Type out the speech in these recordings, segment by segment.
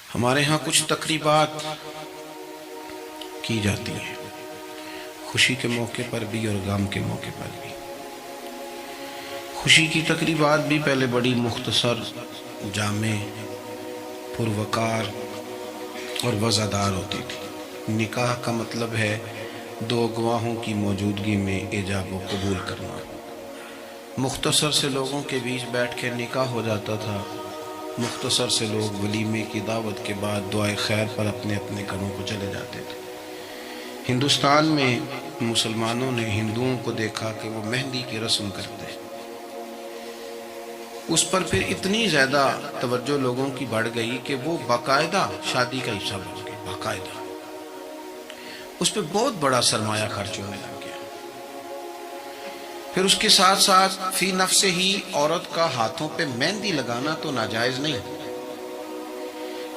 ہمارے ہاں کچھ تقریبات کی جاتی ہیں، خوشی کے موقع پر بھی اور غم کے موقع پر بھی۔ خوشی کی تقریبات بھی پہلے بڑی مختصر، جامع، پروقار اور وزادار ہوتی تھی۔ نکاح کا مطلب ہے دو گواہوں کی موجودگی میں ایجاب و قبول کرنا۔ مختصر سے لوگوں کے بیچ بیٹھ کے نکاح ہو جاتا تھا، مختصر سے لوگ ولیمے کی دعوت کے بعد دعائے خیر پر اپنے اپنے گھروں کو چلے جاتے تھے۔ ہندوستان میں مسلمانوں نے ہندوؤں کو دیکھا کہ وہ مہندی کی رسم کرتے ہیں، اس پر پھر اتنی زیادہ توجہ لوگوں کی بڑھ گئی کہ وہ باقاعدہ شادی کا حصہ بن گئے، باقاعدہ اس پہ بہت بڑا سرمایہ خرچ ہونے لگ گیا۔ پھر اس کے ساتھ ساتھ فی نفس ہی عورت کا ہاتھوں پہ مہندی لگانا تو ناجائز نہیں،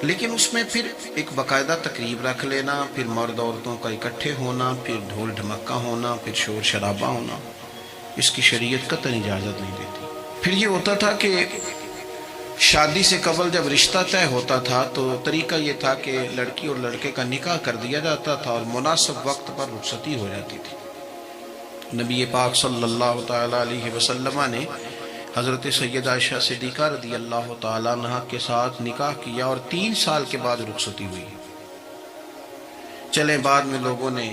لیکن اس میں پھر ایک باقاعدہ تقریب رکھ لینا، پھر مرد عورتوں کا اکٹھے ہونا، پھر ڈھول ڈھمکا ہونا، پھر شور شرابہ ہونا، اس کی شریعت قطعاً اجازت نہیں دیتی۔ پھر یہ ہوتا تھا کہ شادی سے قبل جب رشتہ طے ہوتا تھا تو طریقہ یہ تھا کہ لڑکی اور لڑکے کا نکاح کر دیا جاتا تھا اور مناسب وقت پر رخصتی ہو جاتی تھی۔ نبی پاک صلی اللہ تعالیٰ علیہ وسلم نے حضرت سیدہ عائشہ صدیقہ رضی اللہ تعالیٰ عنہ کے ساتھ نکاح کیا اور 3 سال کے بعد رخصتی ہوئی۔ چلے بعد میں لوگوں نے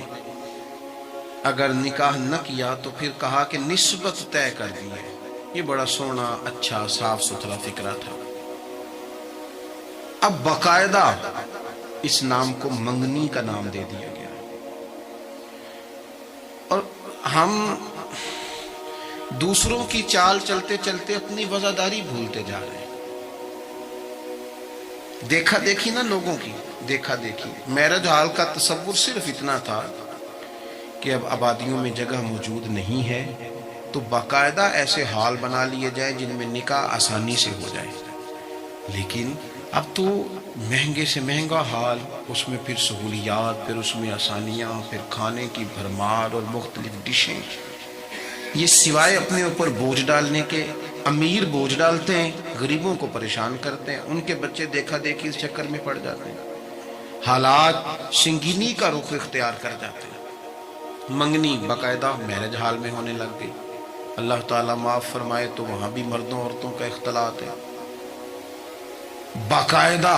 اگر نکاح نہ کیا تو پھر کہا کہ نسبت طے کر دی ہے۔ یہ بڑا سونا، اچھا، صاف ستھرا فکرہ تھا۔ اب باقاعدہ اس نام کو منگنی کا نام دے دیا گیا، اور ہم دوسروں کی چال چلتے چلتے اپنی وفاداری بھولتے جا رہے ہیں۔ دیکھا دیکھی نا لوگوں کی، دیکھا دیکھی۔ میرج ہال کا تصور صرف اتنا تھا کہ اب آبادیوں میں جگہ موجود نہیں ہے تو باقاعدہ ایسے ہال بنا لیے جائیں جن میں نکاح آسانی سے ہو جائے، لیکن اب تو مہنگے سے مہنگا ہال، اس میں پھر سہولیات، پھر اس میں آسانیاں، پھر کھانے کی بھرمار اور مختلف ڈشیں۔ یہ سوائے اپنے اوپر بوجھ ڈالنے کے، امیر بوجھ ڈالتے ہیں، غریبوں کو پریشان کرتے ہیں، ان کے بچے دیکھا دیکھی اس چکر میں پڑ جاتے ہیں، حالات سنگینی کا رخ اختیار کر جاتے ہیں۔ منگنی باقاعدہ میرج ہال میں ہونے لگ گئی۔ اللہ تعالیٰ معاف فرمائے تو وہاں بھی مردوں عورتوں کا اختلاط ہے باقاعدہ۔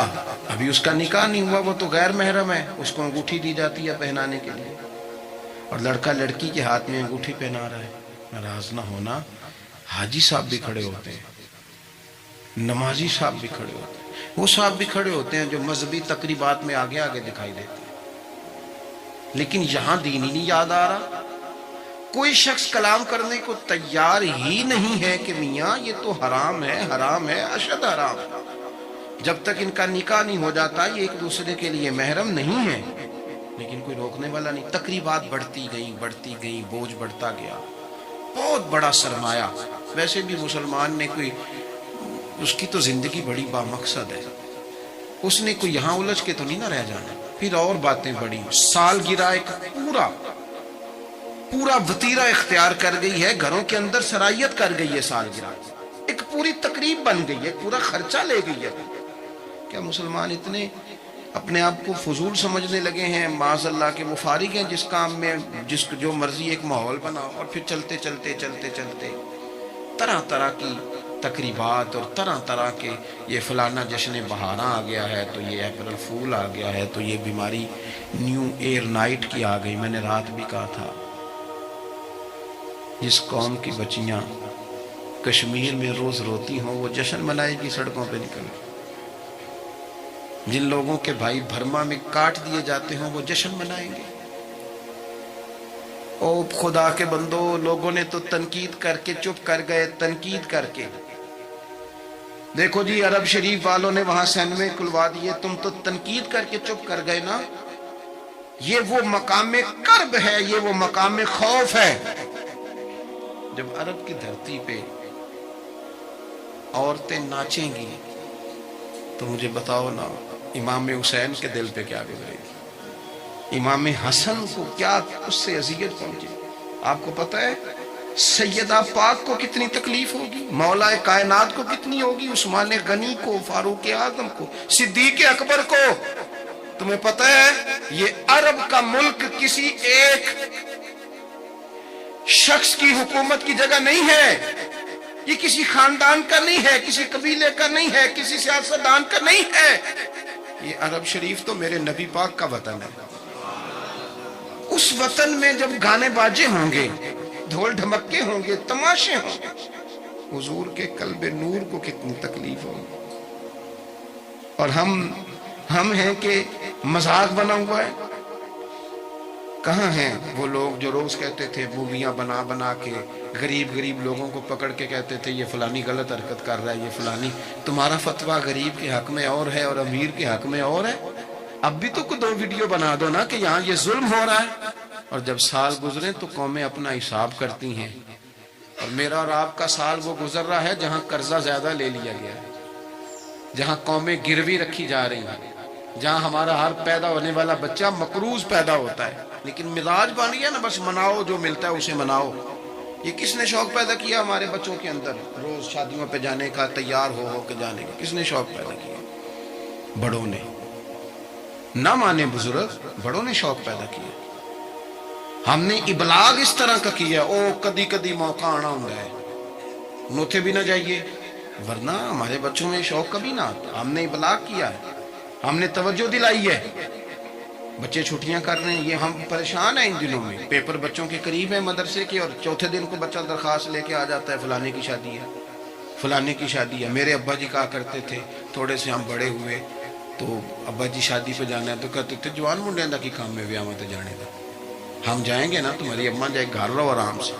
ابھی اس کا نکاح نہیں ہوا، وہ تو غیر محرم ہے، اس کو انگوٹھی دی جاتی ہے پہنانے کے لیے، اور لڑکا لڑکی کے ہاتھ میں انگوٹھی پہنا رہا ہے۔ ناراض نہ ہونا، حاجی صاحب بھی کھڑے ہوتے ہیں، نمازی صاحب بھی کھڑے ہوتے ہیں، وہ صاحب بھی کھڑے ہوتے ہیں جو مذہبی تقریبات میں آگے آگے دکھائی دیتے ہیں، لیکن یہاں دین ہی نہیں یاد آ رہا۔ کوئی شخص کلام کرنے کو تیار ہی نہیں ہے کہ میاں یہ تو حرام ہے، حرام ہے، اشد حرام۔ جب تک ان کا نکاح نہیں ہو جاتا یہ ایک دوسرے کے لیے محرم نہیں ہے، لیکن کوئی روکنے والا نہیں۔ تقریبات بڑھتی گئیں، بوجھ بڑھتا گیا، بہت بڑا سرمایہ۔ ویسے بھی مسلمان نے کوئی، اس کی تو زندگی بڑی بامقصد ہے، اس نے کوئی یہاں الجھ کے تو نہیں نہ رہ جانا۔ پھر اور باتیں بڑی، سالگرہ ایک پورا وتیرہ اختیار کر گئی ہے، گھروں کے اندر سرائیت کر گئی ہے، سالگرہ ایک پوری تقریب بن گئی ہے، پورا خرچہ لے گئی ہے۔ کیا مسلمان اتنے اپنے آپ کو فضول سمجھنے لگے ہیں؟ معاذ اللہ کہ وہ فارغ ہیں جس کام میں جس جو مرضی ایک ماحول بنا، اور پھر چلتے طرح طرح کی تقریبات اور طرح طرح کے، یہ فلانا جشن بہاراں آ گیا ہے تو یہ اپریل فول آ گیا ہے تو یہ بیماری نیو ایئر نائٹ کی آ گئی۔ میں نے رات بھی کہا تھا، جس قوم کی بچیاں کشمیر میں روز روتی ہوں وہ جشن منائے گی سڑکوں پہ نکل کے؟ جن لوگوں کے بھائی برما میں کاٹ دیے جاتے ہوں وہ جشن منائیں گے؟ او خدا کے بندو، لوگوں نے تو تنقید کر کے چپ کر گئے، تنقید کر کے۔ دیکھو جی عرب شریف والوں نے وہاں سینمے کھلوا دیے، تم تو تنقید کر کے چپ کر گئے نا۔ یہ وہ مقام کرب ہے، یہ وہ مقام خوف ہے۔ جب عرب کی دھرتی پہ عورتیں ناچیں گی تو مجھے بتاؤ نا امام حسین کے دل پہ کیا گزرے گی، امام حسن کو کیا اس سے اذیت پہنچے؟ آپ کو پتہ ہے سیدہ پاک کو کتنی تکلیف ہوگی، مولا کائنات کو کتنی ہوگی، عثمان غنی کو، فاروق اعظم کو، صدیق اکبر کو۔ تمہیں پتہ ہے یہ عرب کا ملک کسی ایک شخص کی حکومت کی جگہ نہیں ہے، یہ کسی خاندان کا نہیں ہے، کسی قبیلے کا نہیں ہے، کسی سیاستدان کا نہیں ہے، یہ عرب شریف تو میرے نبی پاک کا وطن ہے۔ اس وطن میں جب گانے باجے ہوں گے، ڈھول ڈھمکے ہوں گے، تماشے ہوں گے، حضور کے قلب نور کو کتنی تکلیف ہوگی۔ اور ہم ہیں کہ مذاق بنا ہوا ہے۔ کہاں ہیں وہ لوگ جو روز کہتے تھے، موویاں بنا بنا کے غریب لوگوں کو پکڑ کے کہتے تھے یہ فلانی غلط حرکت کر رہا ہے، یہ فلانی۔ تمہارا فتویٰ غریب کے حق میں اور ہے اور امیر کے حق میں اور ہے۔ اب بھی تو دو ویڈیو بنا دو نا کہ یہاں یہ ظلم ہو رہا ہے۔ اور جب سال گزرے تو قومیں اپنا حساب کرتی ہیں، اور میرا اور آپ کا سال وہ گزر رہا ہے جہاں قرضہ زیادہ لے لیا گیا ہے، جہاں قومیں گروی رکھی جا رہی ہیں، جہاں ہمارا ہر پیدا ہونے والا بچہ مقروض پیدا ہوتا ہے، لیکن مزاج بن گیا نا بس مناؤ، جو ملتا ہے اسے مناؤ۔ یہ کس نے شوق پیدا کیا ہمارے بچوں کے اندر روز شادیوں پہ جانے کا، تیار ہو کے جانے کا؟ کس نے شوق پیدا کیا؟ بڑوں نے۔ نہ مانے بزرگ، بڑوں نے شوق پیدا کیا۔ ہم نے ابلاغ اس طرح کا کیا، او کدی کدی موقع آنا ہوں ہے، نوتے بھی نہ جائیے، ورنہ ہمارے بچوں میں شوق کبھی نہ آتا۔ ہم نے ابلاغ کیا ہے، ہم نے توجہ دلائی ہے۔ بچے چھٹیاں کر رہے ہیں، یہ ہم پریشان ہیں ان دنوں میں، پیپر بچوں کے قریب ہیں مدرسے کے، اور چوتھے دن کو بچہ درخواست لے کے آ جاتا ہے فلانے کی شادی ہے، فلانے کی شادی ہے۔ میرے ابا جی کہا کرتے تھے، تھوڑے سے ہم بڑے ہوئے تو ابا جی شادی پہ جانا ہے تو کہتے تھے جوان منڈے دا کی کام میں ویاہ تے جانے دا، ہم جائیں گے نا، تمہاری اماں جائے گھر رہو آرام سے۔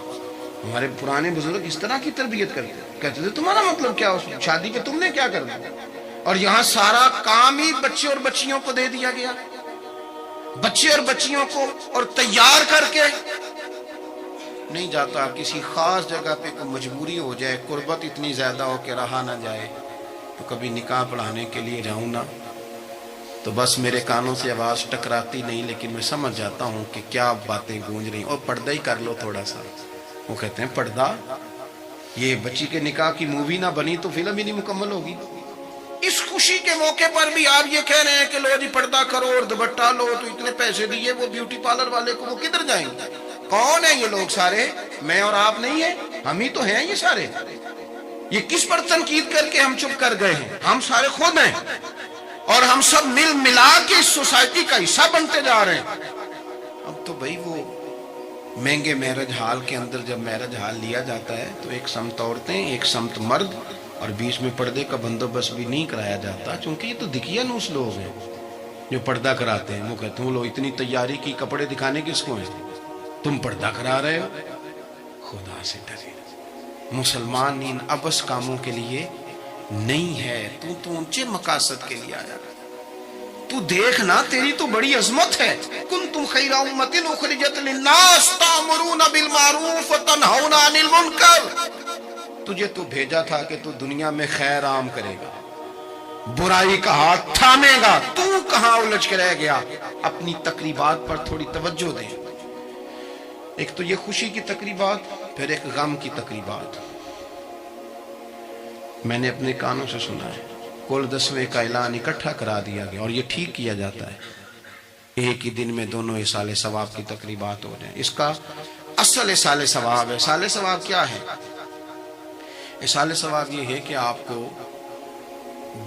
ہمارے پرانے بزرگ اس طرح کی تربیت کرتے کہتے تھے تمہارا مطلب کیا، اس شادی پہ تم نے کیا کرنا؟ اور یہاں سارا کام ہی بچے اور بچیوں کو دے دیا گیا، بچے اور بچیوں کو، اور تیار کر کے نہیں جاتا۔ کسی خاص جگہ پہ کوئی مجبوری ہو جائے، قربت اتنی زیادہ ہو کہ رہا نہ جائے، تو کبھی نکاح پڑھانے کے لیے جاؤں نا تو بس میرے کانوں سے آواز ٹکراتی نہیں، لیکن میں سمجھ جاتا ہوں کہ کیا باتیں گونج رہی ہیں۔ اور پردہ ہی کر لو تھوڑا سا، وہ کہتے ہیں پردہ، یہ بچی کے نکاح کی مووی نہ بنی تو فلم ہی نہیں مکمل ہوگی۔ اس خوشی کے موقع پر بھی آپ یہ کہہ رہے ہیں کہ لو جی پردہ کرو اور دوپٹہ لو، تو اتنے پیسے دیے وہ بیوٹی پارلر والے کو، وہ کدھر جائیں گے؟ کون ہیں یہ لوگ سارے؟ میں اور آپ نہیں ہیں، ہم ہی تو ہیں یہ سارے۔ یہ کس پر تنقید کر کے ہم چپ کر گئے ہیں؟ ہم سارے خود ہیں، اور ہم سب مل ملا کے اس سوسائٹی کا حصہ بنتے جا رہے ہیں۔ اب تو بھائی وہ مہنگے میرج ہال کے اندر جب میرج ہال لیا جاتا ہے تو ایک سمت عورتیں، ایک سمت مرد، اور بیچ میں پردے کا بندوبست بھی نہیں کرایا جاتا، چونکہ یہ تو دکھیا نوس لوگ ہیں جو پردہ کراتے ہیں۔ وہ کہتے ہیں لو اتنی تیاری کی، کپڑے دکھانے کس کو ہیں؟ تم پردہ کرا رہے ہو؟ خدا سے ڈرے، مسلمان ان ابس کاموں کے لیے نہیں ہے، تو اونچے مقاصد کے لیے آیا۔ تو دیکھنا تیری تو بڑی عظمت ہے، کنتم خیر امۃ اخرجت للناس تأمرون بالمعروف وتنہون عن المنکر۔ تجھے تو بھیجا تھا کہ تو دنیا میں خیر عام کرے گا، برائی کا ہاتھ تھامے گا۔ تو کہاں الجھ کے رہ گیا؟ اپنی تقریبات پر تھوڑی توجہ دے۔ ایک تو یہ خوشی کی تقریبات، پھر ایک غم کی تقریبات۔ میں نے اپنے کانوں سے سنا ہے، کل 10ویں کا اعلان اکٹھا کرا دیا گیا، اور یہ ٹھیک کیا جاتا ہے، ایک ہی دن میں دونوں اصال ثواب کی تقریبات ہو جائیں۔ اس کا اصل اصال ثواب ہے۔ اصال ثواب کیا ہے؟ اصال ثواب یہ ہے کہ آپ کو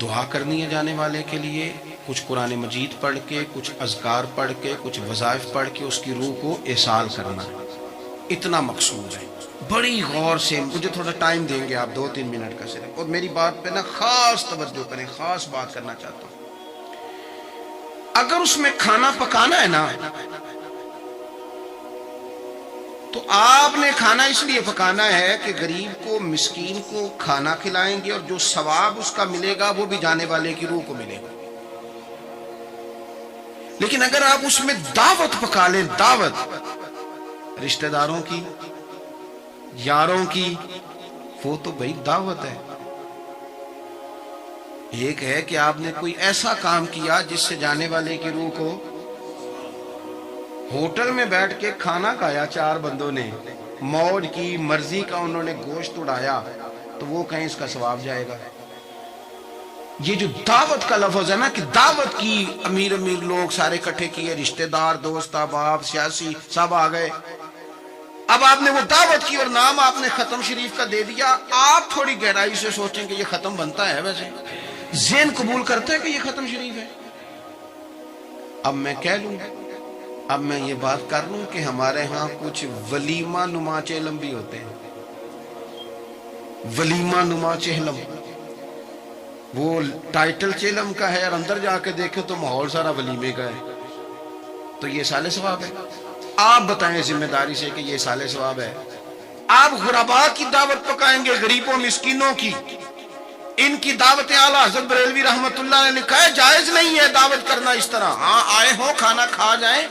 دعا کرنی ہے جانے والے کے لیے، کچھ قرآن مجید پڑھ کے، کچھ اذکار پڑھ کے، کچھ وظائف پڑھ کے اس کی روح کو اصال کرنا ہے، اتنا مقصود ہے۔ بڑی غور سے، مجھے تھوڑا ٹائم دیں گے آپ 2-3 منٹ کا صرف، اور میری بات پہ نا خاص توجہ کریں، خاص بات کرنا چاہتا ہوں۔ اگر اس میں کھانا پکانا ہے نا تو آپ نے کھانا اس لیے پکانا ہے کہ غریب کو، مسکین کو کھانا کھلائیں گے، اور جو ثواب اس کا ملے گا وہ بھی جانے والے کی روح کو ملے گا۔ لیکن اگر آپ اس میں دعوت پکا لیں، دعوت رشتہ داروں کی، یاروں کی، وہ تو بھائی دعوت ہے۔ ایک ہے کہ آپ نے کوئی ایسا کام کیا جس سے جانے والے کی روح کو، ہوٹل میں بیٹھ کے کھانا کھایا 4 بندوں نے، موج کی مرضی کا انہوں نے گوشت اڑایا تو وہ کہیں اس کا ثواب جائے گا. یہ جو دعوت کا لفظ ہے نا کہ دعوت کی، امیر لوگ سارے اکٹھے کیے، رشتہ دار، دوست احباب، سیاسی سب آ گئے. اب آپ نے وہ دعوت کی اور نام آپ نے ختم شریف کا دے دیا. آپ تھوڑی گہرائی سے سوچیں کہ یہ ختم بنتا ہے؟ ویسے ذہن قبول کرتا ہے کہ یہ ختم شریف ہے؟ اب میں کہہ لوں، اب میں یہ بات کر لوں کہ ہمارے ہاں کچھ ولیمہ نما چہلم بھی ہوتے ہیں. ولیمہ نما چہلم، وہ ٹائٹل چہلم کا ہے اور اندر جا کے دیکھو تو ماحول سارا ولیمے کا ہے. تو یہ سال ثواب ہے؟ آپ بتائیں ذمہ داری سے کہ یہ سال ثواب ہے؟ آپ غرباء کی دعوت پکائیں گے، غریبوں مسکینوں کی، ان کی دعوت اعلیٰ حضرت بریلوی رحمت اللہ نے لکھا ہے جائز نہیں ہے دعوت کرنا اس طرح. ہاں آئے ہو کھانا کھا جائیں،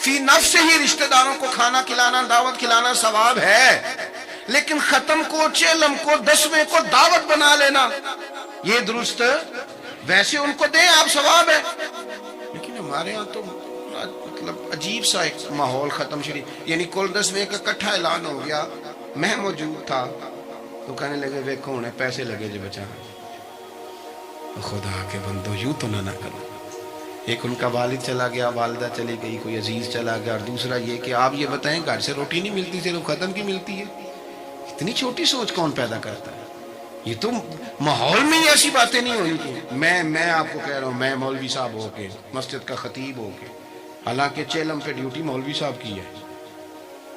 فی نفس ہی رشتہ داروں کو کھانا کھلانا، دعوت کھلانا ثواب ہے، لیکن ختم کو، چہلم کو، دسویں کو دعوت بنا لینا یہ درست؟ ویسے ان کو دیں آپ، ثواب ہے. لیکن ہمارے ہاں تو مطلب عجیب سا ایک ماحول ختم شریف، یعنی کل 10ویں کا اکٹھا اعلان ہو گیا، میں موجود تھا تو کہنے لگے ویکھو ہونے پیسے لگے جو بچا. خدا کے بندو یوں تو نہ کرو. ایک ان کا والد چلا گیا، والدہ چلی گئی، کوئی عزیز چلا گیا، اور دوسرا یہ کہ آپ یہ بتائیں گھر سے روٹی نہیں ملتی، صرف ختم کی ملتی ہے. اتنی چھوٹی سوچ کون پیدا کرتا ہے؟ یہ تو ماحول میں ہی ایسی باتیں نہیں ہونی چاہیے. میں آپ کو کہہ رہا ہوں، میں مولوی صاحب ہو کے، مسجد کا خطیب ہو کے، حالانکہ چہلم پہ ڈیوٹی مولوی صاحب کی ہے،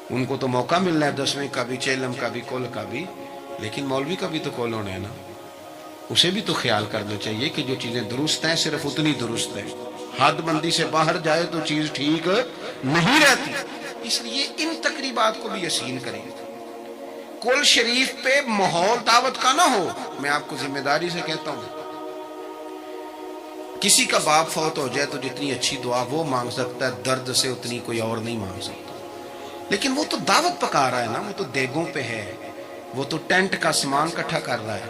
ان کو تو موقع ملنا ہے 10ویں کا بھی، چہلم کا بھی، کل کا بھی، لیکن مولوی کا بھی تو کول ہونا ہے نا. اسے بھی تو خیال کرنا چاہیے کہ جو چیزیں درست ہیں صرف اتنی درست ہیں، حد بندی سے باہر جائے تو چیز ٹھیک نہیں رہتی. اس لیے ان تقریبات کو بھی یقین کریں. کل شریف پہ ماحول دعوت کا نہ ہو. میں آپ کو ذمہ داری سے کہتا ہوں، کسی کا باپ فوت ہو جائے تو جتنی اچھی دعا وہ مانگ سکتا ہے، درد سے اتنی کوئی اور نہیں مانگ سکتا. لیکن وہ تو دعوت پکا رہا ہے نا، وہ تو دیگوں پہ ہے، وہ تو ٹینٹ کا سامان اکٹھا کر رہا ہے،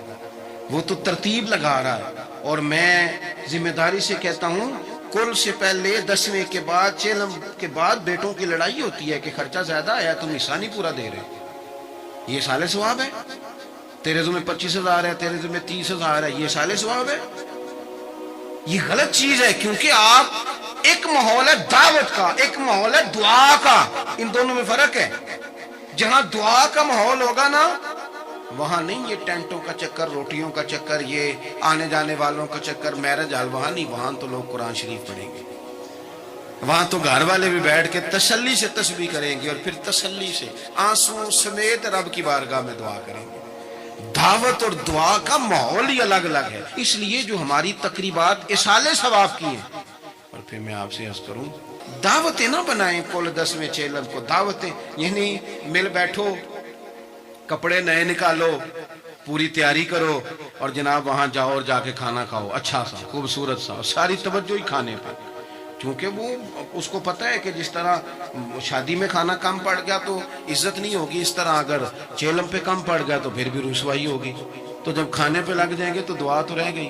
وہ تو ترتیب لگا رہا ہے. اور میں ذمہ داری سے کہتا ہوں، کل سے پہلے 10ویں کے بعد، چہلم کے بعد بیٹوں کی لڑائی ہوتی ہے کہ خرچہ زیادہ آیا، تم حصہ نہیں پورا دے رہے. یہ سال ثواب ہے؟ تیرے ذمہ 25,000 ہے، تیرے ذمہ 30,000 ہے، یہ سال ثواب ہے؟ یہ غلط چیز ہے. کیونکہ آپ، ایک ماحول ہے دعوت کا، ایک ماحول ہے دعا کا، ان دونوں میں فرق ہے. جہاں دعا کا ماحول ہوگا نا، وہاں نہیں یہ ٹینٹوں کا چکر، روٹیوں کا چکر، یہ آنے جانے والوں کا چکر، میرج حال، وہاں نہیں. وہاں تو لوگ قرآن شریف پڑھیں گے، وہاں تو گھر والے بھی بیٹھ کے تسلی سے تسبیح کریں گے، اور پھر تسلی سے آنسوں سمیت رب کی بارگاہ میں دعا کریں گے. دعوت اور دعا کا ماحول ہی الگ الگ ہے. اس لیے جو ہماری تقریبات اصال ثواب کی ہیں. اور پھر میں آپ سے عرض کروں، دعوتیں نہ بنائیں کل 10ویں چہلم کو. دعوتیں یعنی مل بیٹھو، کپڑے نئے نکالو، پوری تیاری کرو، اور جناب وہاں جاؤ اور جا کے کھانا کھاؤ اچھا سا، خوبصورت سا، ساری توجہ ہی کھانے پہ. کیونکہ وہ اس کو پتہ ہے کہ جس طرح شادی میں کھانا کم پڑ گیا تو عزت نہیں ہوگی، اس طرح اگر چہلم پہ کم پڑ گیا تو پھر بھی رسوائی ہوگی. تو جب کھانے پہ لگ جائیں گے تو دعا تو رہ گئی،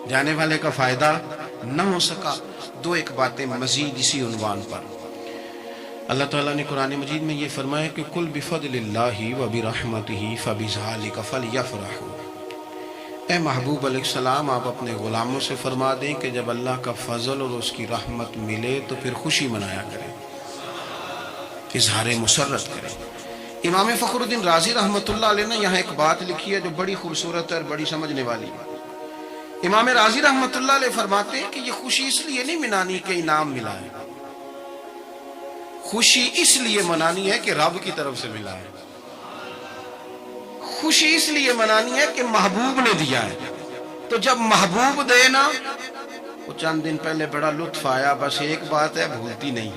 جانے والے کا فائدہ نہ ہو سکا. دو ایک باتیں مزید اسی عنوان پر. اللہ تعالیٰ نے قرآن مجید میں یہ فرمایا کہ قل بفضل اللہ وبرحمتہ فبذلک فلیفرحوا. اے محبوب علیہ السلام، آپ اپنے غلاموں سے فرما دیں کہ جب اللہ کا فضل اور اس کی رحمت ملے تو پھر خوشی منایا کریں، اظہار مسرت کریں. امام فخر الدین رازی رحمت اللہ علیہ نے یہاں ایک بات لکھی ہے جو بڑی خوبصورت ہے اور بڑی سمجھنے والی ہے. امام رازی رحمت اللہ علیہ فرماتے ہیں کہ یہ خوشی اس لیے نہیں منانی کہ انعام ملا ہے، خوشی اس لیے منانی ہے کہ رب کی طرف سے ملا ہے. خوشی اس لیے منانی ہے کہ محبوب نے دیا ہے. تو جب محبوب دے نا، وہ چند دن پہلے بڑا لطف آیا، بس ایک بات ہے بھولتی نہیں،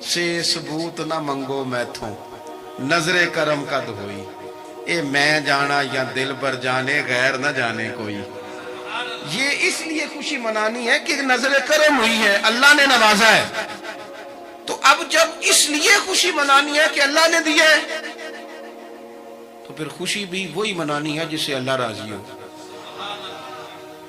سے ثبوت نہ منگو میتھوں، نظر کرم کا دہوئی، اے میں جانا یا دل بر جانے، غیر نہ جانے کوئی. یہ اس لیے خوشی منانی ہے کہ نظر کرم ہوئی ہے، اللہ نے نوازا ہے. تو اب جب اس لیے خوشی منانی ہے کہ اللہ نے دیا ہے، تو پھر خوشی بھی وہی منانی ہے جس سے اللہ راضی ہو.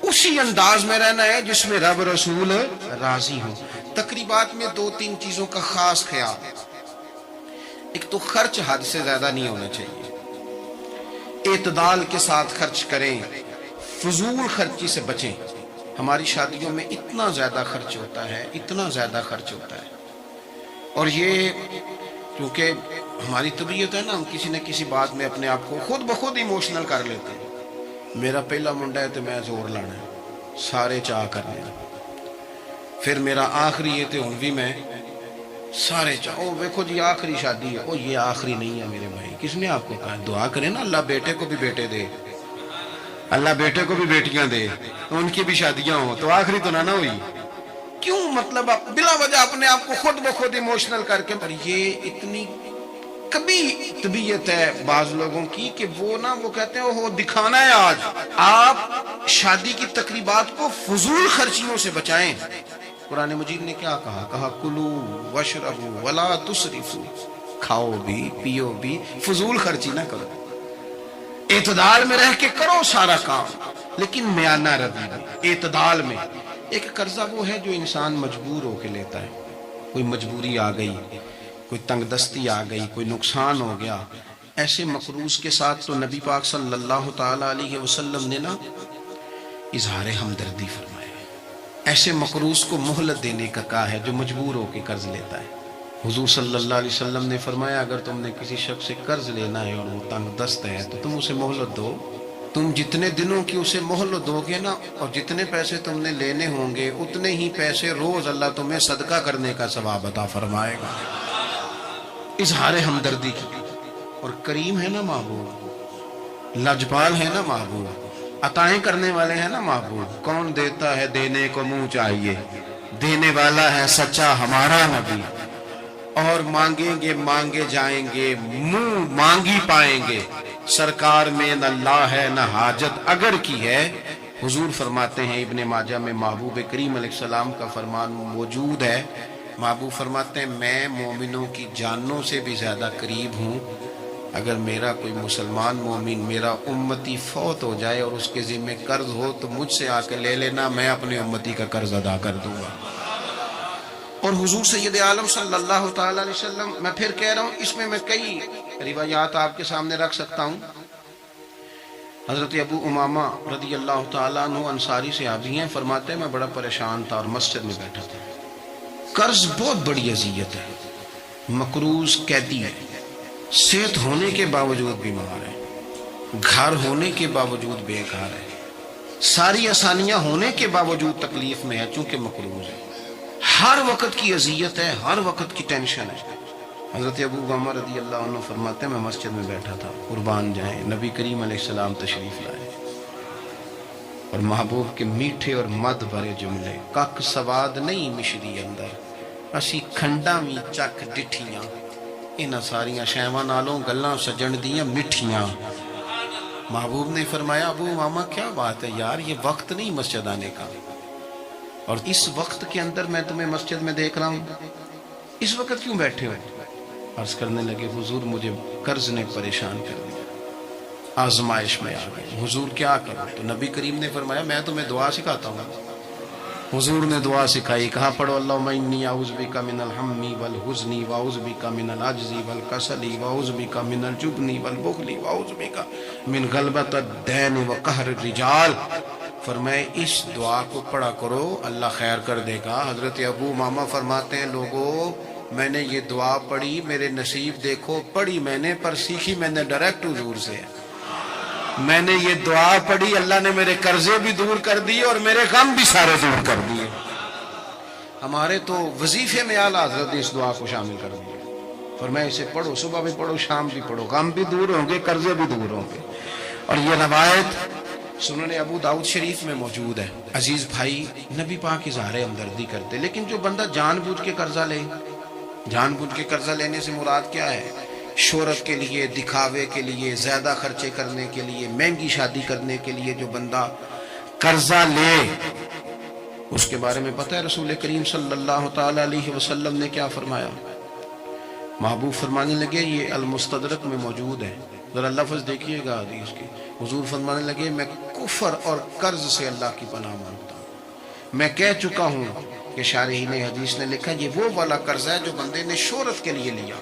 اسی انداز میں رہنا ہے جس میں رب رسول راضی ہو. تقریبات میں 2-3 چیزوں کا خاص خیال. ایک تو خرچ حد سے زیادہ نہیں ہونا چاہیے، اعتدال کے ساتھ خرچ کریں، فضول خرچی سے بچیں۔ ہماری شادیوں میں اتنا زیادہ خرچ ہوتا ہے، اتنا زیادہ خرچ ہوتا ہے، اور یہ کیونکہ ہماری طبیعت ہے نا، ہم کسی نہ کسی بات میں اپنے آپ کو خود بخود ایموشنل کر لیتے ہیں۔ میرا پہلا منڈا ہے تو میں زور لانا ہے، سارے چاہ کرنے ہیں، پھر میرا آخری ہے تو ہوں بھی میں سارے چاہ، او دیکھو جی آخری شادی ہے، او یہ آخری نہیں ہے میرے بھائی، کس نے آپ کو کہا؟ دعا کریں نا اللہ بیٹے کو بھی بیٹے دے، اللہ بیٹے کو بھی بیٹیاں دے، ان کی بھی شادیاں ہوں، تو آخری تو نہ ہوئی۔ کیوں مطلب آپ بلا وجہ اپنے آپ کو خود بخود ایموشنل کر کے، پر یہ اتنی کبھی طبیعت ہے بعض لوگوں کی کہ وہ کہتے ہیں وہ دکھانا ہے آج۔ آپ شادی کی تقریبات کو فضول خرچیوں سے بچائیں۔ قرآن مجید نے کیا کہا کلو وشربو ولا تسرفو، کھاؤ بھی پیو بھی، فضول خرچی نہ کرو، اعتدال میں رہ کے کرو سارا کام، لیکن میانہ روی میں، اعتدال میں۔ ایک قرضہ وہ ہے جو انسان مجبور ہو کے لیتا ہے، کوئی مجبوری آ گئی، کوئی تنگ دستی آ گئی، کوئی نقصان ہو گیا، ایسے مقروض کے ساتھ تو نبی پاک صلی اللہ تعالی علیہ وسلم نے نا اظہار ہمدردی فرمایا، ایسے مقروض کو مہلت دینے کا کہا ہے جو مجبور ہو کے قرض لیتا ہے۔ حضور صلی اللہ علیہ وسلم نے فرمایا اگر تم نے کسی شخص سے قرض لینا ہے اور وہ تنگ دست ہے تو تم اسے مہلت دو، تم جتنے دنوں کی اسے مہلت دو گے نا، اور جتنے پیسے تم نے لینے ہوں گے اتنے ہی پیسے روز اللہ تمہیں صدقہ کرنے کا ثواب عطا فرمائے گا۔ اظہار ہمدردی کی، اور کریم ہے نا محبوب، لاجپال ہے نا محبوب، عطائیں کرنے والے ہیں نا محبوب۔ کون دیتا ہے دینے کو منہ چاہیے، دینے والا ہے سچا ہمارا نبی، اور مانگیں گے مانگے جائیں گے، منہ مانگی پائیں گے، سرکار میں نہ اللہ ہے نہ حاجت اگر کی ہے۔ حضور فرماتے ہیں ابن ماجہ میں محبوب کریم علیہ السلام کا فرمان موجود ہے، محبوب فرماتے ہیں میں مومنوں کی جانوں سے بھی زیادہ قریب ہوں، اگر میرا کوئی مسلمان مومن میرا امتی فوت ہو جائے اور اس کے ذمہ قرض ہو تو مجھ سے آ کے لے لینا، میں اپنے امتی کا قرض ادا کر دوں گا۔ اور حضور سید عالم صلی اللہ تعالی علیہ وسلم، میں پھر کہہ رہا ہوں اس میں کئی روایات آپ کے سامنے رکھ سکتا ہوں۔ حضرت ابو امامہ رضی اللہ تعالیٰ عنہ انصاری صحابی ہیں، فرماتے ہیں میں بڑا پریشان تھا اور مسجد میں بیٹھا تھا، قرض بہت بڑی اذیت ہے، مقروض قیدی ہے، صحت ہونے کے باوجود بیمار ہے، گھر ہونے کے باوجود بے گھر ہے، ساری آسانیاں ہونے کے باوجود تکلیف میں ہے چونکہ مقروض ہے، ہر وقت کی اذیت ہے، ہر وقت کی ٹینشن ہے۔ حضرت ابو امامہ رضی اللہ عنہ فرماتے ہیں میں مسجد میں بیٹھا تھا، قربان جائیں نبی کریم علیہ السلام تشریف لائے اور محبوب کے میٹھے اور مد بھرے جملے، کک سواد نہیں مشری اندر اسی کھنڈا می چک ڈٹھیاں، انہاں ساریاں شیواں نالوں گلاں سجن دیاں مٹھیاں۔ محبوب نے فرمایا ابو امامہ کیا بات ہے یار، یہ وقت نہیں مسجد آنے کا، اور اس وقت کے اندر میں تمہیں مسجد میں دیکھ رہا ہوں، اس وقت کیوں بیٹھے ہو؟ عرض کرنے لگے حضور مجھے قرض نے پریشان کر دیا، آزمائش میں آ گئی، حضور کیا کروں؟ تو نبی کریم نے فرمایا میں تمہیں دعا سکھاتا ہوں۔ حضور نے دعا سکھائی، کہا پڑھو اللہم انی اعوذ بک من الہم والحزن واعوذ بک من العجز والکسل واعوذ بک من الجبن والبخل واعوذ بک من غلبۃ الدین وقہر الرجال۔ فرمائے اس دعا کو پڑھا کرو اللہ خیر کر دے گا۔ حضرت ابو امامہ فرماتے ہیں لوگوں میں نے یہ دعا پڑھی، میرے نصیب دیکھو، پڑھی میں نے پر سیکھی میں نے ڈائریکٹ حضور سے، میں نے یہ دعا پڑھی اللہ نے میرے قرضے بھی دور کر دیے اور میرے غم بھی سارے دور کر دیے۔ ہمارے تو وظیفے میں اعلیٰ حضرت نے اس دعا کو شامل کر دیا، فرمایا اسے پڑھو، صبح بھی پڑھو شام بھی پڑھو، غم بھی دور ہوں گے قرضے بھی دور ہوں گے۔ اور یہ روایت سنن ابو داؤد شریف میں موجود ہے۔ عزیز بھائی نبی پاک اظہار ہمدردی کرتے، لیکن جو بندہ جان بوجھ کے قرضہ لے، جان بوجھ کے قرضہ لینے سے مراد کیا ہے؟ شہرت کے لیے، دکھاوے کے لیے، زیادہ خرچے کرنے کے لیے، مہنگی شادی کرنے کے لیے جو بندہ قرضہ لے، اس کے بارے میں پتہ ہے رسول کریم صلی اللہ تعالی علیہ وسلم نے کیا فرمایا؟ محبوب فرمانے لگے یہ المستدرک میں موجود ہے، ذرا لفظ دیکھیے گا حدیث کی۔ حضور فرمانے لگے میں کفر اور قرض سے اللہ کی پناہ مانگتا ہوں۔ میں کہہ چکا ہوں کہ شارحین حدیث نے لکھا یہ وہ والا قرض ہے جو بندے نے شہرت کے لیے لیا،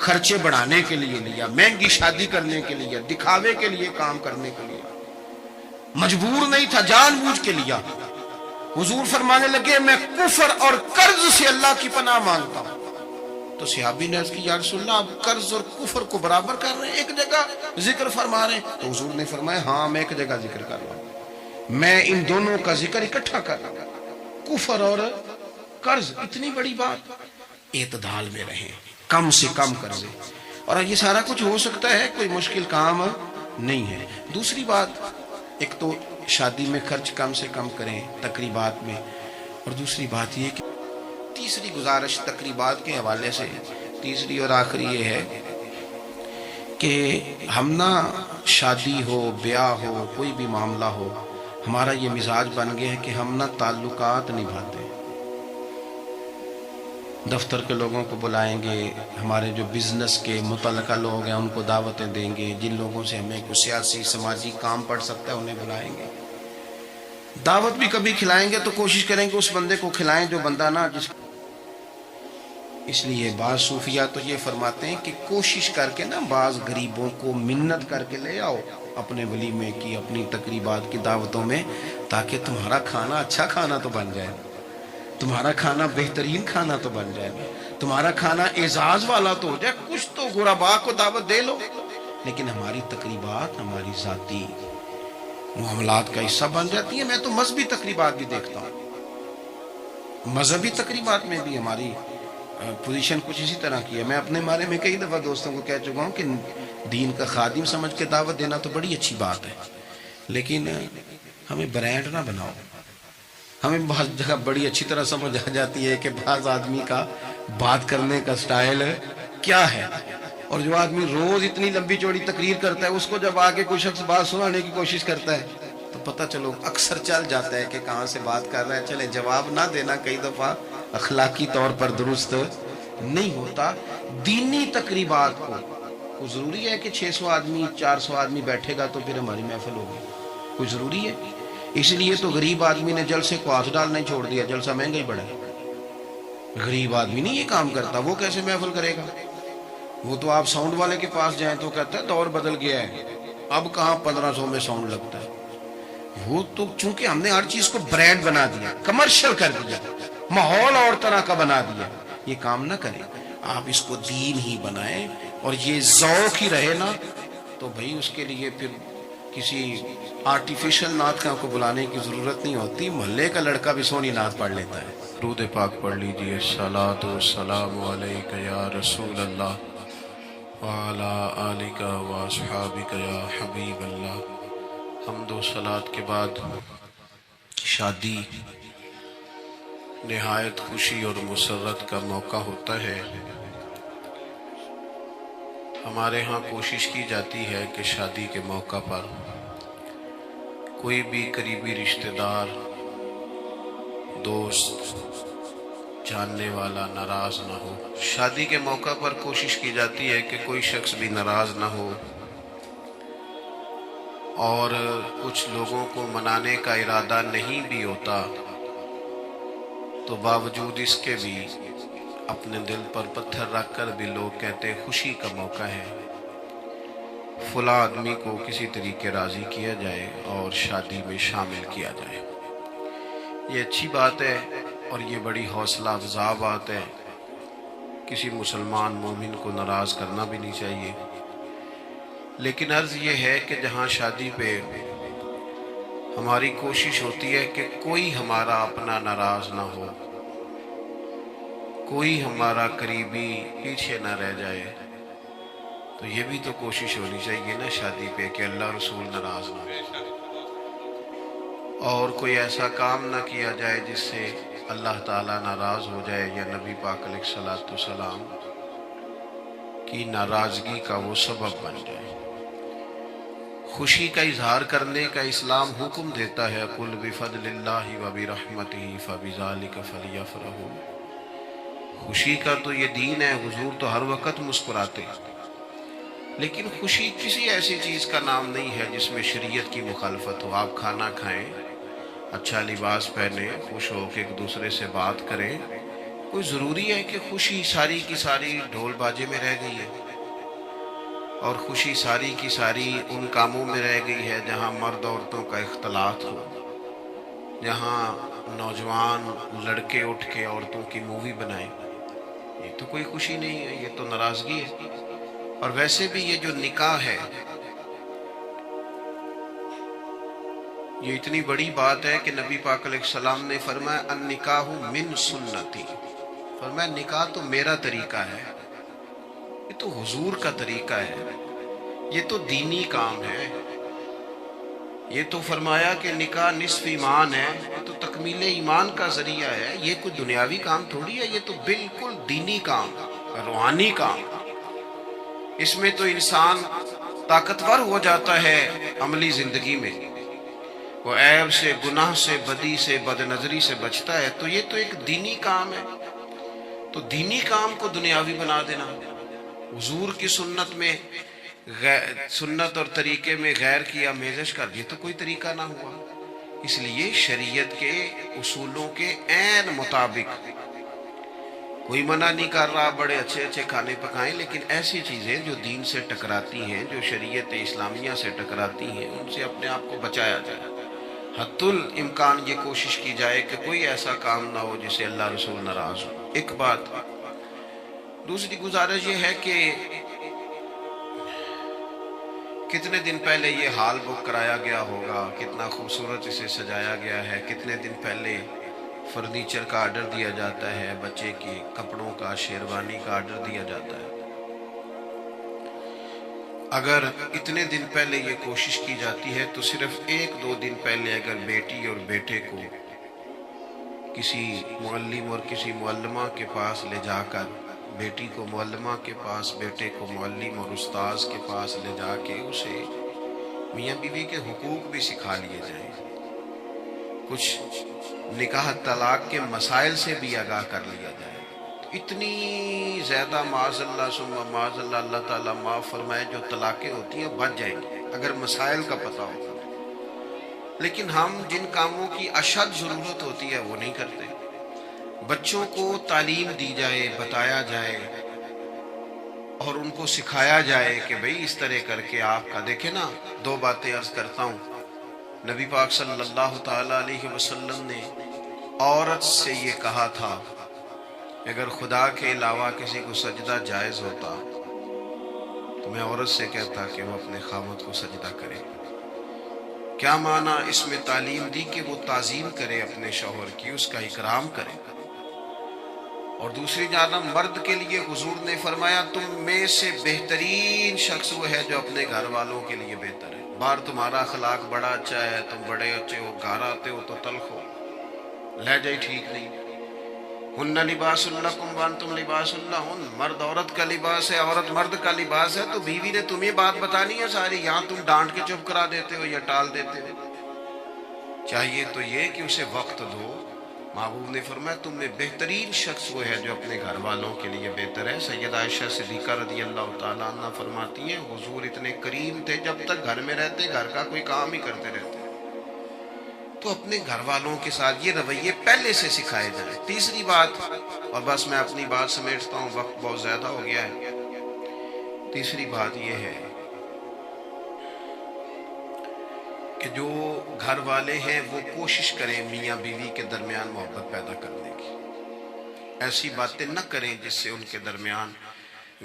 خرچے بڑھانے کے لیے لیا، مہنگی شادی کرنے کے لیے، دکھاوے کے لیے کام کرنے کے لیے، مجبور نہیں تھا، جان بوجھ کے لیا۔ حضور فرمانے لگے میں کفر اور قرض سے اللہ کی پناہ مانگتا ہوں۔ تو صحابی نے عرض کی یا رسول اللہ آپ قرض اور کفر کو برابر کر رہے ہیں، ایک جگہ ذکر فرما رہے ہیں؟ تو حضور نے فرمایا ہاں میں ایک جگہ ذکر کر رہا ہوں، میں ان دونوں کا ذکر اکٹھا کر رہا ہوں، کفر اور قرض۔ اتنی بڑی بات، اعتدال میں رہیں، کم سے کم قرضے، اور یہ سارا کچھ ہو سکتا ہے، کوئی مشکل کام نہیں ہے۔ دوسری بات، ایک تو شادی میں خرچ کم سے کم کریں تقریبات میں، اور دوسری بات یہ کہ تیسری گزارش تقریبات کے حوالے سے، تیسری اور آخری یہ ہے کہ ہم نہ شادی ہو، بیاہ ہو، کوئی بھی معاملہ ہو، ہمارا یہ مزاج بن گیا ہے کہ ہم نہ تعلقات نبھاتے ہیں۔ دفتر کے لوگوں کو بلائیں گے، ہمارے جو بزنس کے متعلقہ لوگ ہیں ان کو دعوتیں دیں گے، جن لوگوں سے ہمیں کوئی سیاسی سماجی کام پڑ سکتا ہے انہیں بلائیں گے، دعوت بھی کبھی کھلائیں گے تو کوشش کریں گے اس بندے کو کھلائیں جو بندہ نہ جس۔ اس لیے بعض صوفیہ تو یہ فرماتے ہیں کہ کوشش کر کے نا بعض غریبوں کو منت کر کے لے آؤ اپنے ولیمے کی، اپنی تقریبات کی دعوتوں میں، تاکہ تمہارا کھانا اچھا کھانا تو بن جائے، تمہارا کھانا بہترین کھانا تو بن جائے، تمہارا کھانا اعزاز والا تو ہو جائے، کچھ تو غرباء کو دعوت دے لو۔ لیکن ہماری تقریبات ہماری ذاتی معاملات کا حصہ بن جاتی ہیں۔ میں تو مذہبی تقریبات بھی دیکھتا ہوں، مذہبی تقریبات میں بھی ہماری پوزیشن کچھ اسی طرح کی ہے۔ میں اپنے بارے میں کئی دفعہ دوستوں کو کہہ چکا ہوں کہ دین کا خادم سمجھ کے دعوت دینا تو بڑی اچھی بات ہے، لیکن ہمیں برانڈ نہ بناؤ۔ ہمیں بہت جگہ بڑی اچھی طرح سمجھ آ جاتی ہے کہ بعض آدمی کا بات کرنے کا سٹائل کیا ہے، اور جو آدمی روز اتنی لمبی چوڑی تقریر کرتا ہے اس کو جب آگے کوئی شخص بات سنانے کی کوشش کرتا ہے تو پتہ چلو اکثر چل جاتا ہے کہ کہاں سے بات کر رہا ہے۔ چلے جواب نہ دینا کئی دفعہ اخلاقی طور پر درست نہیں ہوتا۔ دینی تقریبات کو کوئی ضروری ہے کہ 600 آدمی 400 آدمی بیٹھے گا تو پھر ہماری محفل ہوگی؟ کوئی ضروری ہے؟ اس لیے تو غریب آدمی نے جلسے کو ہاتھ ڈالنا ہی چھوڑ دیا، جلسہ مہنگا ہی بڑھا ہے۔ غریب آدمی نہیں یہ کام کرتا، وہ کیسے محفل کرے گا؟ وہ تو آپ ساؤنڈ والے کے پاس جائیں تو کہتا ہے دور بدل گیا ہے، اب کہاں 1500 میں ساؤنڈ لگتا ہے۔ وہ تو چونکہ ہم نے ہر چیز کو برانڈ بنا دیا، کمرشل کر دیا، ماحول اور طرح کا بنا دیا، یہ کام نہ کریں۔ آپ اس کو دین ہی بنائیں، اور یہ ذوق ہی رہے نا تو بھئی اس کے لیے پھر کسی آرٹیفیشل نعت خاں کو بلانے کی ضرورت نہیں ہوتی، محلے کا لڑکا بھی سونی نعت پڑھ لیتا ہے۔ درود پاک پڑھ لیجئے۔ الصلاۃ والسلام علیک یا رسول اللہ وعلی آلک واصحابک یا حبیب اللہ۔ حمد و صلاۃ کے بعد شادی نہایت خوشی اور مسرت کا موقع ہوتا ہے۔ ہمارے ہاں کوشش کی جاتی ہے کہ شادی کے موقع پر کوئی بھی قریبی رشتہ دار، دوست، جاننے والا ناراض نہ ہو۔ شادی کے موقع پر کوشش کی جاتی ہے کہ کوئی شخص بھی ناراض نہ ہو، اور کچھ لوگوں کو منانے کا ارادہ نہیں بھی ہوتا تو باوجود اس کے بھی اپنے دل پر پتھر رکھ کر بھی لوگ کہتے ہیں خوشی کا موقع ہے، فلاں آدمی کو کسی طریقے راضی کیا جائے اور شادی میں شامل کیا جائے۔ یہ اچھی بات ہے اور یہ بڑی حوصلہ افزا بات ہے، کسی مسلمان مومن کو ناراض کرنا بھی نہیں چاہیے۔ لیکن عرض یہ ہے کہ جہاں شادی پہ ہماری کوشش ہوتی ہے کہ کوئی ہمارا اپنا ناراض نہ ہو، کوئی ہمارا قریبی پیچھے نہ رہ جائے، تو یہ بھی تو کوشش ہونی چاہیے نا شادی پہ کہ اللہ رسول ناراض نہ ہو، اور کوئی ایسا کام نہ کیا جائے جس سے اللہ تعالیٰ ناراض ہو جائے یا نبی پاک علیہ الصلوۃ والسلام کی ناراضگی کا وہ سبب بن جائے۔ خوشی کا اظہار کرنے کا اسلام حکم دیتا ہے، قُلْ بِفَضْلِ اللَّهِ وَبِرَحْمَتِهِ فَبِذَلِكَ فَلْيَفْرَحُوا۔ خوشی کا تو یہ دین ہے، حضور تو ہر وقت مسکراتے ہیں، لیکن خوشی کسی ایسی چیز کا نام نہیں ہے جس میں شریعت کی مخالفت ہو۔ آپ کھانا کھائیں، اچھا لباس پہنیں، خوش ہو کے ایک دوسرے سے بات کریں، کوئی ضروری ہے کہ خوشی ساری کی ساری ڈھول باجے میں رہ گئی ہے، اور خوشی ساری کی ساری ان کاموں میں رہ گئی ہے جہاں مرد عورتوں کا اختلاط ہو، جہاں نوجوان لڑکے اٹھ کے عورتوں کی مووی بنائیں؟ یہ تو کوئی خوشی نہیں ہے، یہ تو ناراضگی ہے۔ اور ویسے بھی یہ جو نکاح ہے، یہ اتنی بڑی بات ہے کہ نبی پاک علیہ السلام نے فرمایا النکاح من سنتی، فرمایا نکاح تو میرا طریقہ ہے، یہ تو حضور کا طریقہ ہے، یہ تو دینی کام ہے۔ یہ تو فرمایا کہ نکاح نصف ایمان ہے، یہ تو تکمیل ایمان کا ذریعہ ہے، یہ کوئی دنیاوی کام تھوڑی ہے، یہ تو بالکل دینی کام، روحانی کام۔ اس میں تو انسان طاقتور ہو جاتا ہے عملی زندگی میں، وہ عیب سے، گناہ سے، بدی سے، بد نظری سے بچتا ہے، تو یہ تو ایک دینی کام ہے۔ تو دینی کام کو دنیاوی بنا دینا، حضور کی سنت میں سنت اور طریقے میں غیر کی آمیزش کر، یہ تو کوئی طریقہ نہ ہوا۔ اس لیے شریعت کے اصولوں کے عین مطابق کوئی منع نہیں کر رہا بڑے اچھے اچھے کھانے پکائیں، لیکن ایسی چیزیں جو دین سے ٹکراتی ہیں، جو شریعت اسلامیہ سے ٹکراتی ہیں، ان سے اپنے آپ کو بچایا جائے۔ حتی الامکان یہ کوشش کی جائے کہ کوئی ایسا کام نہ ہو جس سے اللہ رسول ناراض ہو۔ ایک بات۔ دوسری گزارش یہ ہے کہ کتنے دن پہلے یہ ہال بک کرایا گیا ہوگا، کتنا خوبصورت اسے سجایا گیا ہے، کتنے دن پہلے فرنیچر کا آرڈر دیا جاتا ہے، بچے کے کپڑوں کا، شیروانی کا آرڈر دیا جاتا ہے۔ اگر اتنے دن پہلے یہ کوشش کی جاتی ہے تو صرف ایک دو دن پہلے اگر بیٹی اور بیٹے کو کسی معلم اور کسی معلمہ کے پاس لے جا کر، بیٹی کو معلمہ کے پاس، بیٹے کو معلم اور استاذ کے پاس لے جا کے اسے میاں بیوی کے حقوق بھی سکھا لیے جائیں، کچھ نکاح طلاق کے مسائل سے بھی آگاہ کر لیا جائے، تو اتنی زیادہ معاذ اللہ ثم معاذ اللہ، اللہ تعالیٰ معاف فرمائے، جو طلاقیں ہوتی ہیں بچ جائیں گی اگر مسائل کا پتہ ہو۔ لیکن ہم جن کاموں کی اشد ضرورت ہوتی ہے وہ نہیں کرتے۔ بچوں کو تعلیم دی جائے، بتایا جائے اور ان کو سکھایا جائے کہ بھئی اس طرح کر کے آپ کا، دیکھیں نا، دو باتیں عرض کرتا ہوں۔ نبی پاک صلی اللہ تعالیٰ علیہ وسلم نے عورت سے یہ کہا تھا، اگر خدا کے علاوہ کسی کو سجدہ جائز ہوتا تو میں عورت سے کہتا کہ وہ اپنے خاوند کو سجدہ کرے۔ کیا معنی اس میں تعلیم دی کہ وہ تعظیم کرے اپنے شوہر کی، اس کا اکرام کرے۔ اور دوسری جانب مرد کے لیے حضور نے فرمایا تم میں سے بہترین شخص وہ ہے جو اپنے گھر والوں کے لیے بہتر ہے۔ باہر تمہارا اخلاق بڑا اچھا ہے، تم بڑے اچھے ہو، گھر آتے ہو تو تلخ ہو، لہجہ ٹھیک نہیں۔ ہن لباس لکم وانتم لباس لہن، مرد عورت کا لباس ہے، عورت مرد کا لباس ہے، تو بیوی نے تمہیں بات بتانی ہے ساری، یہاں تم ڈانٹ کے چپ کرا دیتے ہو یا ٹال دیتے ہو۔ چاہیے تو یہ کہ اسے وقت دو۔ محبوب نے فرمایا تم میں بہترین شخص وہ ہے جو اپنے گھر والوں کے لیے بہتر ہے۔ سیدہ عائشہ صدیقہ رضی اللہ تعالیٰ عنہ فرماتی ہیں حضور اتنے کریم تھے، جب تک گھر میں رہتے گھر کا کوئی کام ہی کرتے رہتے، تو اپنے گھر والوں کے ساتھ یہ رویے پہلے سے سکھائے جائیں۔ تیسری بات، اور بس میں اپنی بات سمیٹتا ہوں، وقت بہت زیادہ ہو گیا ہے۔ تیسری بات یہ ہے کہ جو گھر والے ہیں وہ کوشش کریں میاں بیوی کے درمیان محبت پیدا کرنے کی، ایسی باتیں نہ کریں جس سے ان کے درمیان،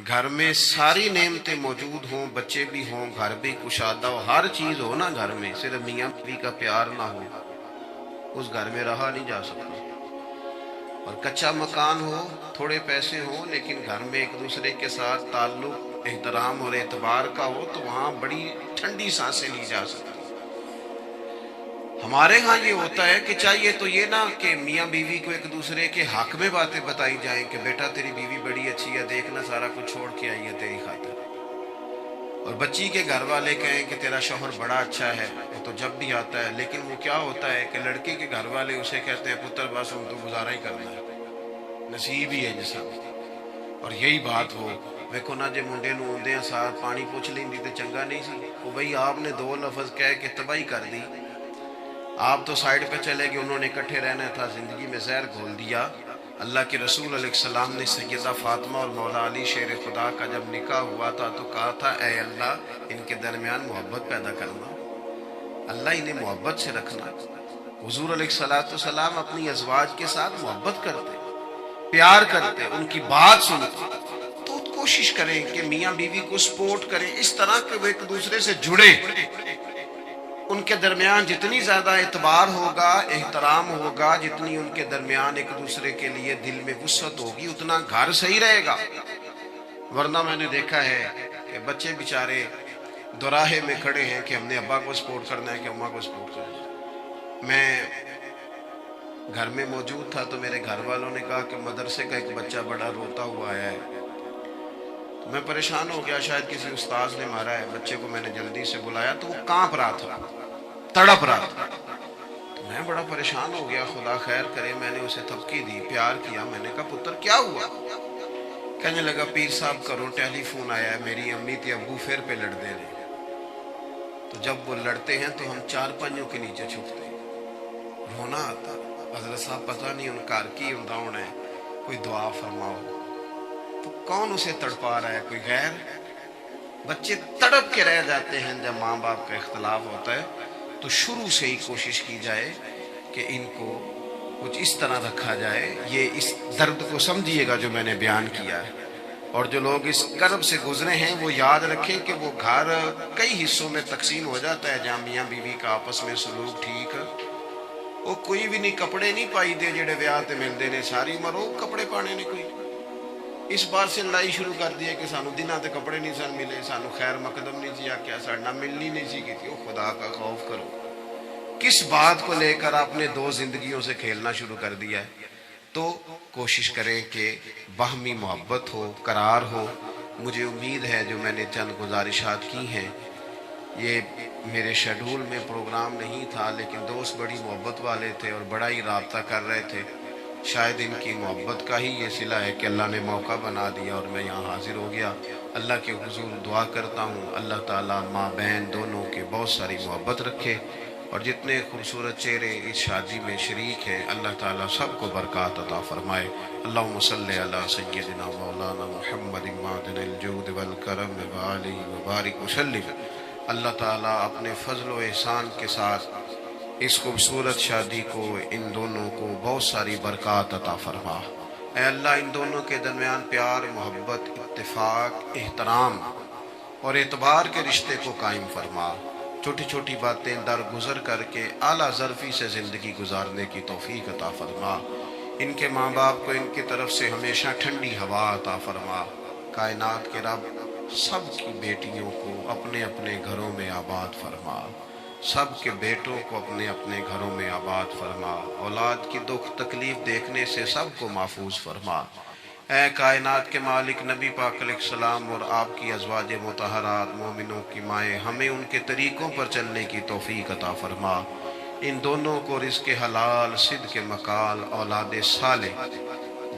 گھر میں ساری نعمتیں موجود ہوں، بچے بھی ہوں، گھر بھی کشادہ ہو، ہر چیز ہو نا گھر میں، صرف میاں بیوی کا پیار نہ ہو، اس گھر میں رہا نہیں جا سکتا۔ اور کچا مکان ہو، تھوڑے پیسے ہوں، لیکن گھر میں ایک دوسرے کے ساتھ تعلق احترام اور اعتبار کا ہو، تو وہاں بڑی ٹھنڈی سانسیں لی جا سکتی۔ ہمارے ہاں یہ ہوتا ہے کہ چاہیے تو یہ نہ کہ میاں بیوی کو ایک دوسرے کے حق میں باتیں بتائی جائیں کہ بیٹا تیری بیوی بڑی اچھی ہے، دیکھنا سارا کچھ چھوڑ کے آئی ہے تیری خاطر، اور بچی کے گھر والے کہیں کہ تیرا شوہر بڑا اچھا ہے، وہ تو جب بھی آتا ہے، لیکن وہ کیا ہوتا ہے کہ لڑکے کے گھر والے اسے کہتے ہیں پتر بس ہم تو گزارا ہی کرنا ہے، نصیب ہی ہے جسا۔ اور یہی بات ہو ویکو نہ جے منڈے نو آدھے سار پانی پوچھ لیندی تے چنگا نہیں سی، وہ بھئی آپ نے دو لفظ کہہ کے تباہی کر دی، آپ تو سائیڈ پہ چلے گئے، انہوں نے اکٹھے رہنا تھا، زندگی میں زہر گھول دیا۔ اللہ کے رسول علیہ السلام نے سیدہ فاطمہ اور مولا علی شیر خدا کا جب نکاح ہوا تھا تو کہا تھا اے اللہ ان کے درمیان محبت پیدا کرنا، اللہ انہیں محبت سے رکھنا۔ حضور علیہ السلام اپنی ازواج کے ساتھ محبت کرتے، پیار کرتے، ان کی بات سنتے، تو کوشش کریں کہ میاں بیوی کو سپورٹ کریں اس طرح کہ وہ ایک دوسرے سے جڑے، ان کے درمیان جتنی زیادہ اعتبار ہوگا، احترام ہوگا، جتنی ان کے درمیان ایک دوسرے کے لیے دل میں وسعت ہوگی، اتنا گھر صحیح رہے گا۔ ورنہ میں نے دیکھا ہے کہ بچے بیچارے دوراہے میں کھڑے ہیں کہ ہم نے ابا کو سپورٹ کرنا ہے کہ اماں کو سپورٹ کرنا ہے۔ میں گھر میں موجود تھا تو میرے گھر والوں نے کہا کہ مدرسے کا ایک بچہ بڑا روتا ہوا آیا ہے۔ میں پریشان ہو گیا، شاید کسی استاذ نے مارا ہے۔ بچے کو میں نے جلدی سے بلایا تو وہ کانپ رہا تھا، تڑپ رہا تھا۔ تو میں بڑا پریشان ہو گیا، خدا خیر کرے۔ میں نے اسے تھپکی دی، پیار کیا، میں نے کہا پتر کیا ہوا؟ کہنے لگا پیر صاحب کرو ٹیلی فون آیا ہے، میری امی تھی ابو پھر پہ لڑ دے رہے۔ تو جب وہ لڑتے ہیں تو ہم چار پنجوں کے نیچے چھپتے ہیں، رونا آتا۔ حضرت صاحب پتہ نہیں ان کار کی انداؤن ہے، کوئی دعا فرماؤ۔ تو کون اسے تڑپا رہا ہے؟ کوئی غیر؟ بچے تڑپ کے رہ جاتے ہیں جب ماں باپ کا اختلاف ہوتا ہے۔ تو شروع سے ہی کوشش کی جائے کہ ان کو کچھ اس طرح رکھا جائے۔ یہ اس درد کو سمجھیے گا جو میں نے بیان کیا ہے، اور جو لوگ اس کرب سے گزرے ہیں وہ یاد رکھیں کہ وہ گھر کئی حصوں میں تقسیم ہو جاتا ہے جہاں میاں بیوی کا آپس میں سلوک ٹھیک، وہ کوئی بھی نہیں کپڑے نہیں پائی دے جڑے ویاہ تے ملتے نے، ساری عمر وہ کپڑے پانے نے۔ کوئی اس بات سے لڑائی شروع کر دی ہے کہ سانو دنوں تے کپڑے نہیں سن ملے، سانو خیر مقدم نہیں جی آکیا، ساڈا ملنی نہیں سی کی۔ خدا کا خوف کرو، کس بات کو لے کر آپ نے دو زندگیوں سے کھیلنا شروع کر دیا ہے؟ تو کوشش کریں کہ باہمی محبت ہو، قرار ہو۔ مجھے امید ہے جو میں نے چند گزارشات کی ہیں، یہ میرے شیڈول میں پروگرام نہیں تھا، لیکن دوست بڑی محبت والے تھے اور بڑا ہی رابطہ کر رہے تھے۔ شاید ان کی محبت کا ہی یہ صلہ ہے کہ اللہ نے موقع بنا دیا اور میں یہاں حاضر ہو گیا۔ اللہ کے حضور دعا کرتا ہوں اللہ تعالیٰ ماں بہن دونوں کے بہت ساری محبت رکھے، اور جتنے خوبصورت چہرے اس شادی میں شریک ہیں اللہ تعالیٰ سب کو برکات عطا فرمائے۔ اللہم صلی علی سیدنا مولانا محمد معدن الجود والکرم وآلہ وبارک وسلم۔ اللہ تعالیٰ اپنے فضل و احسان کے ساتھ اس خوبصورت شادی کو، ان دونوں کو بہت ساری برکات عطا فرما۔ اے اللہ ان دونوں کے درمیان پیار، محبت، اتفاق، احترام اور اعتبار کے رشتے کو قائم فرما۔ چھوٹی چھوٹی باتیں درگزر کر کے اعلیٰ ظرفی سے زندگی گزارنے کی توفیق عطا فرما۔ ان کے ماں باپ کو ان کی طرف سے ہمیشہ ٹھنڈی ہوا عطا فرما۔ کائنات کے رب سب کی بیٹیوں کو اپنے اپنے گھروں میں آباد فرما، سب کے بیٹوں کو اپنے اپنے گھروں میں آباد فرما۔ اولاد کی دکھ تکلیف دیکھنے سے سب کو محفوظ فرما۔ اے کائنات کے مالک، نبی پاک علیہ السلام اور آپ کی ازواج مطہرات مومنوں کی مائیں، ہمیں ان کے طریقوں پر چلنے کی توفیق عطا فرما۔ ان دونوں کو رزق حلال، صدق مقال، اولاد صالح،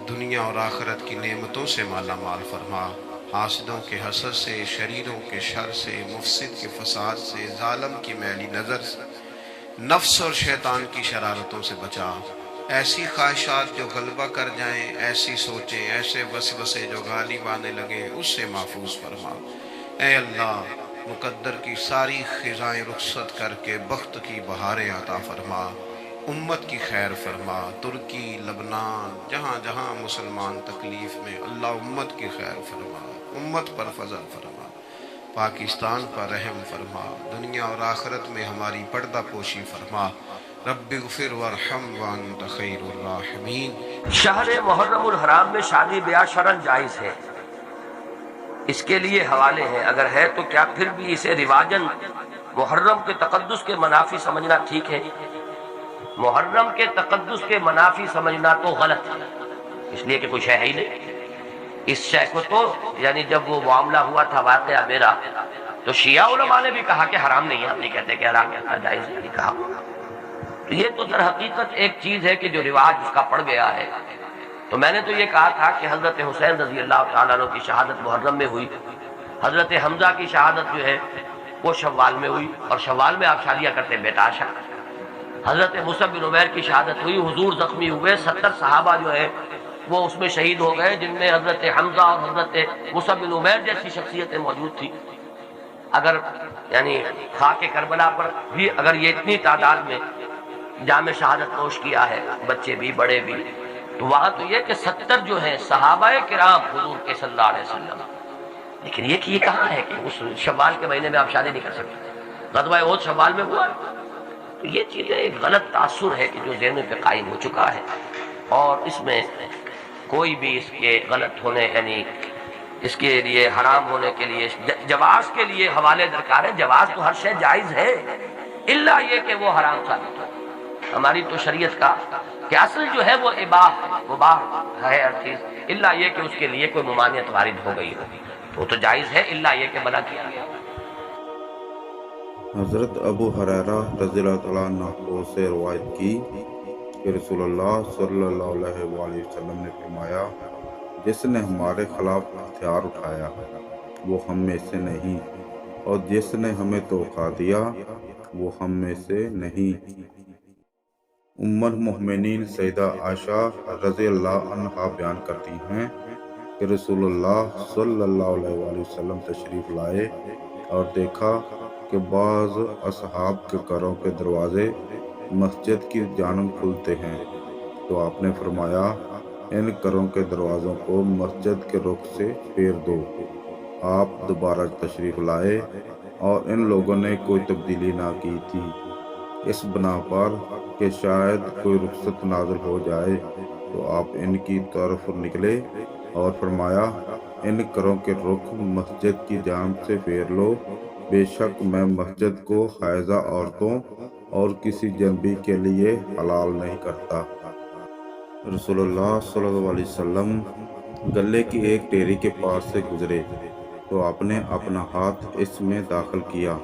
دنیا اور آخرت کی نعمتوں سے مالا مال فرما۔ حاسدوں کے حسد سے، شریروں کے شر سے، مفسد کے فساد سے، ظالم کی میلی نظر سے، نفس اور شیطان کی شرارتوں سے بچا۔ ایسی خواہشات جو غلبہ کر جائیں، ایسی سوچیں، ایسے وسوسے جو غالب آنے لگے، اس سے محفوظ فرما۔ اے اللہ مقدر کی ساری خزائیں رخصت کر کے بخت کی بہاریں عطا فرما، امت کی خیر فرما۔ ترکی، لبنان، جہاں جہاں مسلمان تکلیف میں، اللہ امت کی خیر فرما، امت پر فضل فرما، پاکستان پر رحم فرما، دنیا اور آخرت میں ہماری پردہ پوشی فرما۔ رب اغفر وارحم وانت خیر الراحمین۔ شہر محرم الحرام میں شادی بیاہ شرعاً جائز ہے، اس کے لیے حوالے ہیں، اگر ہے تو کیا پھر بھی اسے رواجاً محرم کے تقدس کے منافی سمجھنا ٹھیک ہے؟ محرم کے تقدس کے منافی سمجھنا تو غلط ہے، اس لیے کہ کوئی شے ہے ہی نہیں۔ اس شے کو تو یعنی جب وہ معاملہ ہوا تھا واقعہ میرا، تو شیعہ علماء نے بھی کہا کہ حرام نہیں ہے، ہم نہیں کہتے کہ حرام ہے، جائز نہیں کہا۔ تو یہ تو در حقیقت ایک چیز ہے کہ جو رواج اس کا پڑ گیا ہے۔ تو میں نے تو یہ کہا تھا کہ حضرت حسین رضی اللہ تعالیٰ عنہ کی شہادت محرم میں ہوئی، حضرت حمزہ کی شہادت جو ہے وہ شوال میں ہوئی، اور شوال میں آپ شادیاں کرتے بیتاشا۔ حضرت مصعب بن عمیر کی شہادت ہوئی، حضور زخمی ہوئے، 70 صحابہ جو ہے وہ اس میں شہید ہو گئے، جن میں حضرت حمزہ اور حضرت مصعب بن عمیر جیسی شخصیتیں موجود تھیں۔ اگر یعنی خاک کربلا پر بھی اگر یہ اتنی تعداد میں جام شہادت نوش کیا ہے، بچے بھی بڑے بھی، تو وہاں تو یہ کہ 70 جو ہیں صحابہ کرام حضور کے صلی اللہ علیہ وسلم، لیکن یہ کہاں ہے کہ اس شوال کے مہینے میں آپ شادی نہیں کر سکتے؟ غزوہ احد شوال میں ہوا۔ تو یہ چیزیں ایک غلط تاثر ہے کہ جو ذہن پہ قائم ہو چکا ہے، اور اس میں کوئی بھی اس کے غلط ہونے یعنی اس کے لیے حرام ہونے کے لیے جواز کے لیے حوالے درکار ہے۔ جواز تو ہر شے جائز ہے، الا یہ کہ وہ حرام ثابت ہو۔ ہماری تو شریعت کا کہ اصل جو ہے وہ مباح ہے ہر چیز، الا یہ کہ اس کے لیے کوئی ممانعت وارد ہو گئی ہوگی، تو وہ تو جائز ہے، الا یہ کہ منع کیا گیا۔ حضرت ابو ہریرہ رضی اللہ تعالیٰ عنہ سے روایت کی کہ رسول اللہ صلی اللہ علیہ وآلہ وسلم نے فرمایا، جس نے ہمارے خلاف ہتھیار اٹھایا وہ ہم میں سے نہیں، اور جس نے ہمیں دھوکہ دیا وہ ہم میں سے نہیں۔ ام المؤمنین سیدہ عائشہ رضی اللہ عنہا بیان کرتی ہیں کہ رسول اللہ صلی اللہ علیہ وآلہ وسلم تشریف لائے اور دیکھا کہ بعض اصحاب کے گھروں کے دروازے مسجد کی جانب کھلتے ہیں، تو آپ نے فرمایا، ان گھروں کے دروازوں کو مسجد کے رخ سے پھیر دو۔ آپ دوبارہ تشریف لائے اور ان لوگوں نے کوئی تبدیلی نہ کی تھی، اس بنا پر کہ شاید کوئی رخصت نازل ہو جائے، تو آپ ان کی طرف نکلے اور فرمایا، ان گھروں کے رخ مسجد کی جانب سے پھیر لو، بے شک میں مسجد کو حائضہ عورتوں اور کسی جنبی کے لیے حلال نہیں کرتا۔ رسول اللہ صلی اللہ علیہ وسلم گلے کی ایک ٹیری کے پاس سے گزرے تو آپ نے اپنا ہاتھ اس میں داخل کیا،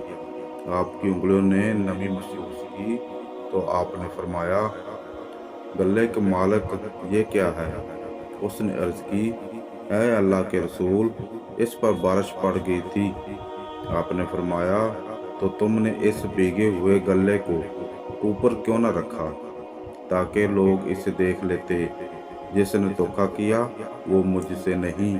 آپ کی انگلیوں نے نمی محسوس کی تو آپ نے فرمایا، گلے کے مالک یہ کیا ہے؟ اس نے عرض کی، اے اللہ کے رسول، اس پر بارش پڑ گئی تھی۔ آپ نے فرمایا، تو تم نے اس بھیگے ہوئے گلے کو اوپر کیوں نہ رکھا تاکہ لوگ اسے دیکھ لیتے؟ جس نے دھوکہ کیا وہ مجھ سے نہیں،